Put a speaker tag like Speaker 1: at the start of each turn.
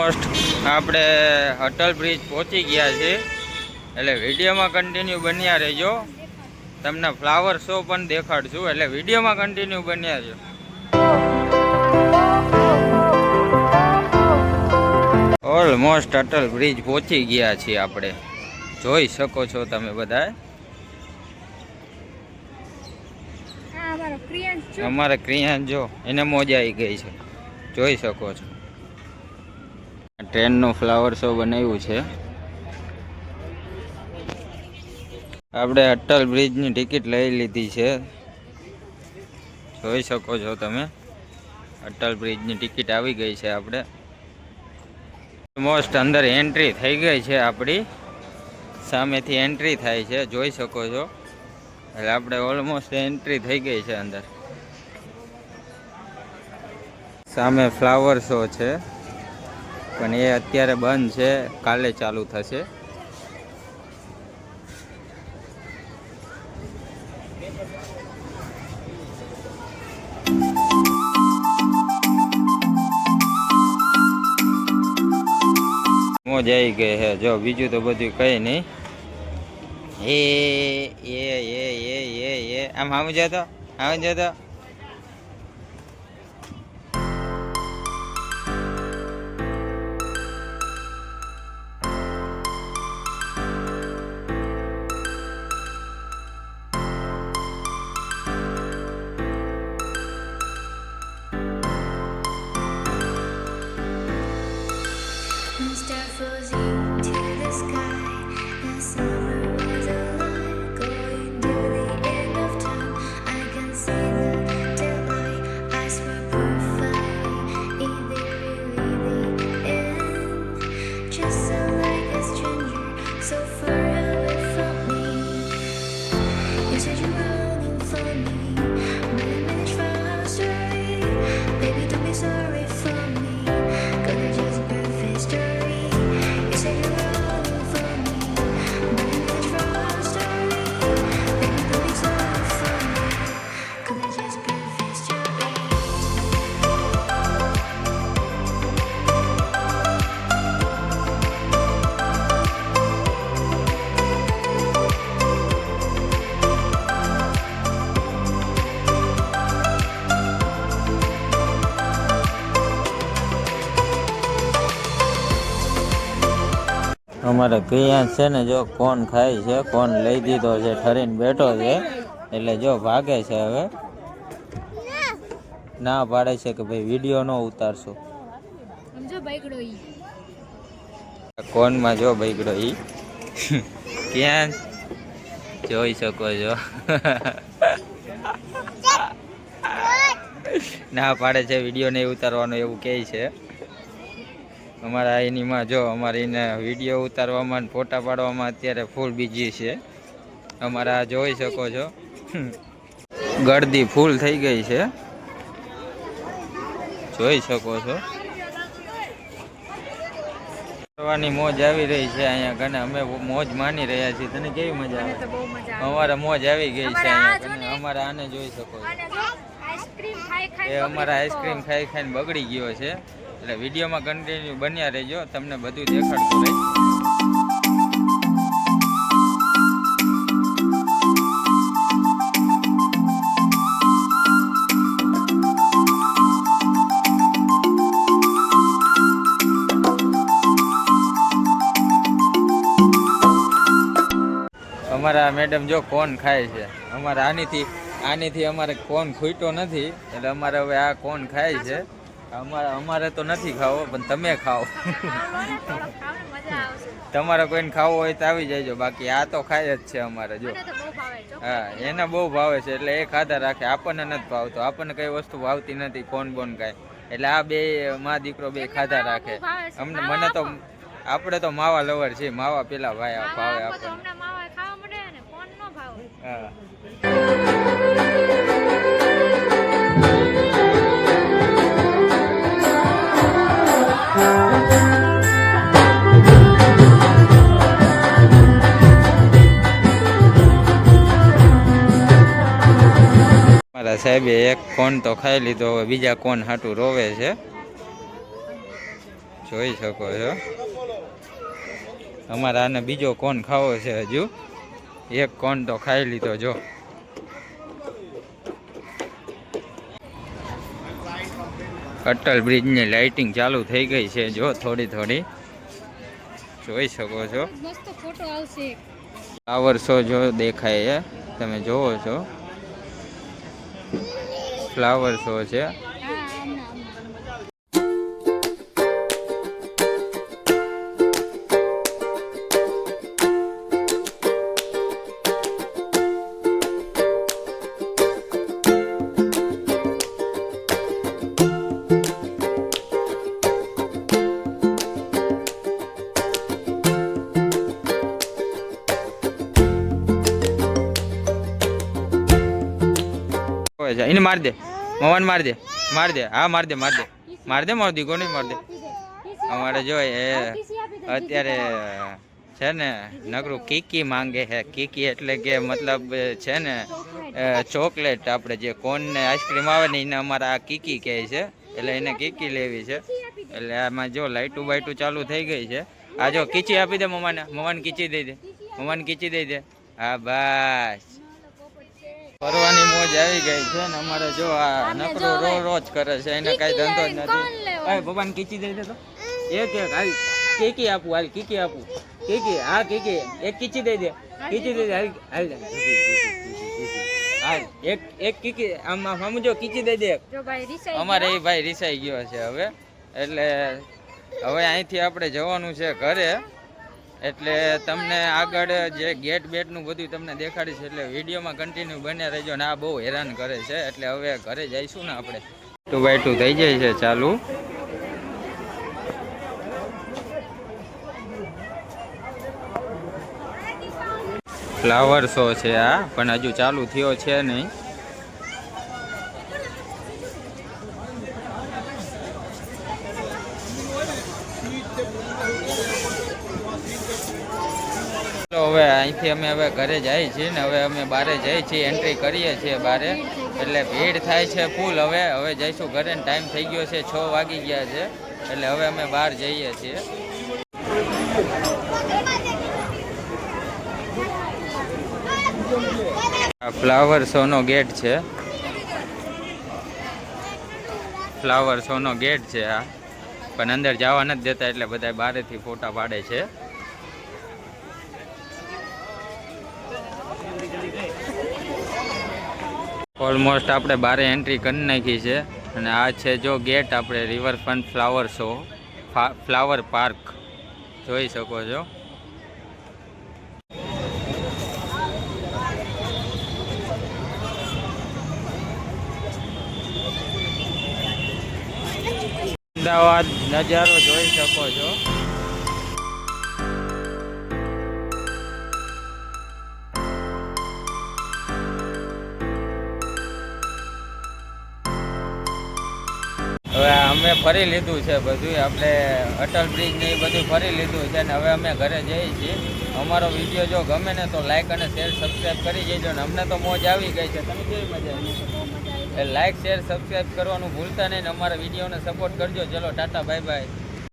Speaker 1: Almost આપણે Atal bridge પહોંચી ગયા છે, એટલે વિડીયોમાં કન્ટિન્યુ બન્યા રહેજો. તમને ફ્લાવર શો પણ દેખાડશું, એટલે વિડીયોમાં કન્ટિન્યુ બન્યા રહેજો. ઓલમોસ્ટ અટલ બ્રિજ પહોંચી ગયા છીએ આપણે, જોઈ શકો છો તમે બધા. અમારે ક્રિયાન જો એને મોજા આવી ગઈ છે, જોઈ શકો છો. ટ્રેનનું ફ્લાવર શો બનાવ્યું છે. આપણે અટલ બ્રિજની ટિકિટ લઈ લીધી છે, જોઈ શકો છો તમે. અટલ બ્રિજની ટિકિટ આવી ગઈ છે. આપણે ઓલમોસ્ટ અંદર એન્ટ્રી થઈ ગઈ છે. આપણી સામેથી એન્ટ્રી થાય છે, જોઈ શકો છો. એટલે આપણે ઓલમોસ્ટ એન્ટ્રી થઈ ગઈ છે અંદર. સામે ફ્લાવર શો છે, પણ એ અત્યારે બંધ છે, કાલે ચાલુ થશે. મોજ આવી ગઈ છે જો, બીજું તો બધું કઈ નહીં. આમ આમ જતો આમ જતો. અમારે ક્રિયાંશ છે ને જો કોણ ખાય છે, કોણ લઈ દીધો છે, ઠરીને બેઠો છે. એટલે જો ભાગે છે. હવે ના પાડે છે કે ભાઈ વિડીયો ન ઉતારશો. કોનમાં જો બૈગડો ઈ ક્યાં જોઈ શકો છો. ના પાડે છે વિડીયો નહીં ઉતારવાનો, એવું કહે છે. અમારા એની માં જો અમારે એને વિડીયો ઉતારવામાં ફોટા પાડવામાં અત્યારે ફૂલ બીજી છે. અમારા જોઈ શકો છો ગળદી ફૂલ થઈ ગઈ છે, જોઈ શકો છો. ફરવાની મોજ આવી રહી છે અહીંયા કને, અમે મોજ માની રહ્યા છીએ. તને કેવી મજા આવે? અમારે મોજ આવી ગઈ છે અહીંયા. અમારા આને જોઈ શકો છો, એ અમારા આઈસ્ક્રીમ ખાઈ ખાઈને બગડી ગયો છે. એટલે વિડીયોમાં કન્ટિન્યુ બન્યા રહેજો, તમને બધું દેખાડતું રહે. અમારા મેડમ જો કોણ ખાય છે. અમારે આનીથી અમારે કોણ ખૂટ્યો નથી, એટલે અમારે હવે આ કોણ ખાય છે. અમારે તો નથી ખાવો, પણ તમે ખાઓ. તમારે કોઈને ખાવો હોય તો આવી જાય, બાકી આ તો ખાય જ છે અમારે જો. હા, એને બહુ ભાવે છે એટલે એ ખાધા રાખે. આપણને નથી ભાવતો, આપણને કઈ વસ્તુ ભાવતી નથી, કોણ બોન ખાય. એટલે આ બે મા દીકરો બે ખાધા રાખે. અમને મને તો આપણે તો માવા લવર છે, માવા પેલા ભાઈ ભાવે આપણને. હા મારા સાહેબે એક કોણ તો ખાઈ લીધો, હવે બીજા કોણ હાટું રોવે છે. જોઈ શકો છો. અમારે આને બીજો કોન ખાવો છે, હજુ એક કોન તો ખાઈ લીધો. જો અટલ બ્રિજની લાઇટિંગ ચાલુ થઈ ગઈ છે, જો થોડી થોડી જોઈ શકો છો. ફ્લાવર શો જો દેખાય છે, તમે જોવો છો ફ્લાવર શો છે. એને માર દે, મવાન માર દે, માર દે, હા માર દે, માર દે, માર દે, માર દીકો નહીં માર દે. અમારે જો એ અત્યારે છે ને નકરું કીકી માંગે છે. કીકી એટલે કે મતલબ છે ને ચોકલેટ, આપણે જે કોન ને આઈસ્ક્રીમ આવે ને એને અમારે આ કીકી કહે છે, એટલે એને કીકી લેવી છે. એટલે આમાં જો લાઇટું બાઇટું ચાલુ થઈ ગઈ છે. આ જો કીચી આપી દે મમ્માને, મમ્માને કીચી દઈ દે, મમ્માને કીચી દઈ દે. હા બસ ફરવાની મોજ આવી ગઈ છે ને. અમારે જો આ નકરો રોજ કરે છે, એને કઈ ધંધો જ નથી. ભગવાન કીચી દઈ દે તો એક એક હાલ કીકી આપું, હાલ કીકી આપું, કીકી હા કીકી એક કીચી દઈ દે, કીચી દઈ દે, હાલ હાલ હાલ એક એક કીકી આમ સમજો કીચી દઈ દે. અમારે એ ભાઈ રીસાઈ ગયો છે હવે, એટલે હવે અહીંથી આપણે જવાનું છે ઘરે. એટલે તમને આગળ જે ગેટ બેટનું બધું તમને દેખાડીશ, એટલે વિડીયોમાં કન્ટિન્યુ બને રહેજો. ને આ બહુ હેરાન કરે છે, એટલે હવે ઘરે જઈશું ને આપણે. ટુ બાય ટુ થઈ જાય છે ચાલુ. ફ્લાવર શો છે આ, પણ હજુ ચાલુ થયો છે નહીં. હવે અહીંથી અમે હવે ઘરે જઈએ છીએ ને હવે અમે બહારે જઈએ છીએ, એન્ટ્રી કરીએ છીએ બહારે. એટલે ભીડ થાય છે ફૂલ. હવે જઈશું ઘરે ને ટાઈમ થઈ ગયો છે, 6 વાગી ગયા છે. એટલે હવે અમે બહાર જઈએ છીએ. આ ફ્લાવર શો નો ગેટ છે, ફ્લાવર શો નો ગેટ છે આ, પણ અંદર જવા નથી દેતા, એટલે બધા બહારેથી ફોટા પાડે છે. ઓલમોસ્ટ આપણે બારે એન્ટ્રી કરી નાખી છે. અને આ છે જો ગેટ, આપણે riverfront flower show flower park જોઈ શકો છો. અમદાવાદ નજારો જોઈ શકો છો. હવે અમે ફરી લીધું છે બધું, આપણે અટલ બ્રિજ ને એ બધું ફરી લીધું છે ને હવે અમે ઘરે જઈએ છીએ. અમારો વિડીયો જો ગમે ને તો લાઈક અને શેર સબસ્ક્રાઈબ કરી દેજો. ને અમને તો મોજ આવી ગઈ છે. તમે કેવી મજા આવી? લાઈક શેર સબસ્ક્રાઈબ કરવાનું ભૂલતા નહીં ને અમારા વિડીયોને સપોર્ટ કરજો. ચલો ટાટા બાય બાય.